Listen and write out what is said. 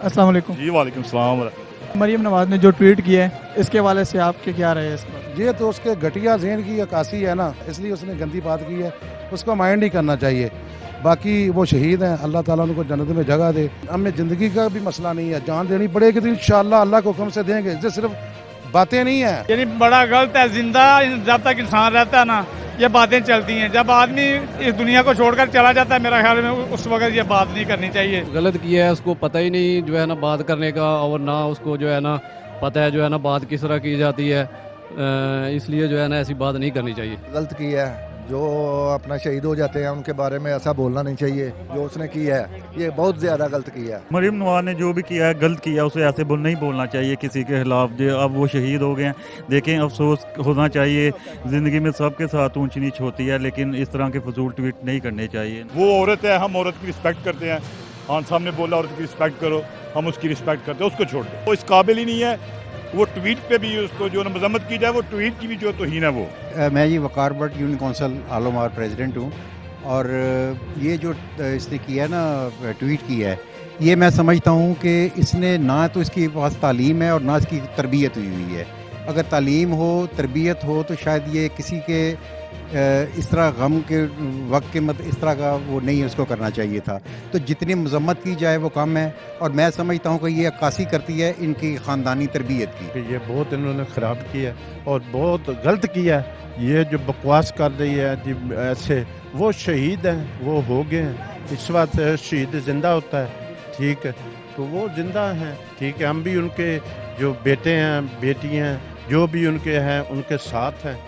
السلام علیکم جی وعلیکم السلام۔ مریم نواز نے جو ٹویٹ کیا ہے اس کے حوالے سے آپ کے کیا رہے اس پر؟ یہ تو اس کے گھٹیا ذہن کی عکاسی ہے نا، اس لیے اس نے گندی بات کی ہے، اس کو مائنڈ ہی کرنا چاہیے۔ باقی وہ شہید ہیں، اللہ تعالیٰ ان کو جنت میں جگہ دے۔ ہمیں زندگی کا بھی مسئلہ نہیں ہے، جان دینی پڑے گی تو انشاءاللہ اللہ کے حکم سے دیں گے، یہ صرف باتیں نہیں ہیں۔ یعنی بڑا غلط ہے، زندہ جب تک انسان رہتا ہے نا یہ باتیں چلتی ہیں، جب آدمی اس دنیا کو چھوڑ کر چلا جاتا ہے میرا خیال میں اس وقت یہ بات نہیں کرنی چاہیے۔ غلط کیا ہے، اس کو پتہ ہی نہیں جو ہے نا بات کرنے کا، اور نہ اس کو جو ہے نا پتہ ہے جو ہے نا بات کس طرح کی جاتی ہے، اس لیے جو ہے نا ایسی بات نہیں کرنی چاہیے۔ غلط کیا ہے، جو اپنا شہید ہو جاتے ہیں ان کے بارے میں ایسا بولنا نہیں چاہیے، جو اس نے کیا ہے یہ بہت زیادہ غلط کیا ہے۔ مریم نواز نے جو بھی کیا ہے غلط کیا، اسے ایسے نہیں بولنا چاہیے کسی کے خلاف۔ جو اب وہ شہید ہو گئے ہیں، دیکھیں افسوس ہونا چاہیے، زندگی میں سب کے ساتھ اونچ نیچ ہوتی ہے، لیکن اس طرح کے فضول ٹویٹ نہیں کرنے چاہیے۔ وہ عورت ہے، ہم عورت کی رسپیکٹ کرتے ہیں، خان صاحب نے بولا عورت کی رسپیکٹ کرو، ہم اس کی رسپیکٹ کرتے ہیں، اس کو چھوڑ دیں، وہ اس قابل ہی نہیں ہے۔ وہ ٹویٹ پہ بھی اس کو جو مذمت کی جائے، وہ ٹویٹ کی بھی جو توہین ہے وہ۔ میں جی Waqar Butt union council all over president ہوں، اور یہ جو اس نے کیا ہے نا ٹویٹ کیا ہے، یہ میں سمجھتا ہوں کہ اس نے نہ تو اس کی پاس تعلیم ہے اور نہ اس کی تربیت ہوئی ہے۔ اگر تعلیم ہو، تربیت ہو، تو شاید یہ کسی کے اس طرح غم کے وقت کے اس طرح کا وہ نہیں اس کو کرنا چاہیے تھا۔ تو جتنی مذمت کی جائے وہ کم ہے، اور میں سمجھتا ہوں کہ یہ عکاسی کرتی ہے ان کی خاندانی تربیت کی۔ کہ یہ بہت انہوں نے خراب کیا اور بہت غلط کیا۔ یہ جو بکواس کر رہی ہے جی ایسے، وہ شہید ہیں، وہ ہو گئے ہیں، اس وقت شہید زندہ ہوتا ہے، ٹھیک ہے، تو وہ زندہ ہیں، ٹھیک ہے، ہم بھی ان کے جو بیٹے ہیں، بیٹی ہیں، جو بھی ان کے ہیں ان کے ساتھ ہیں۔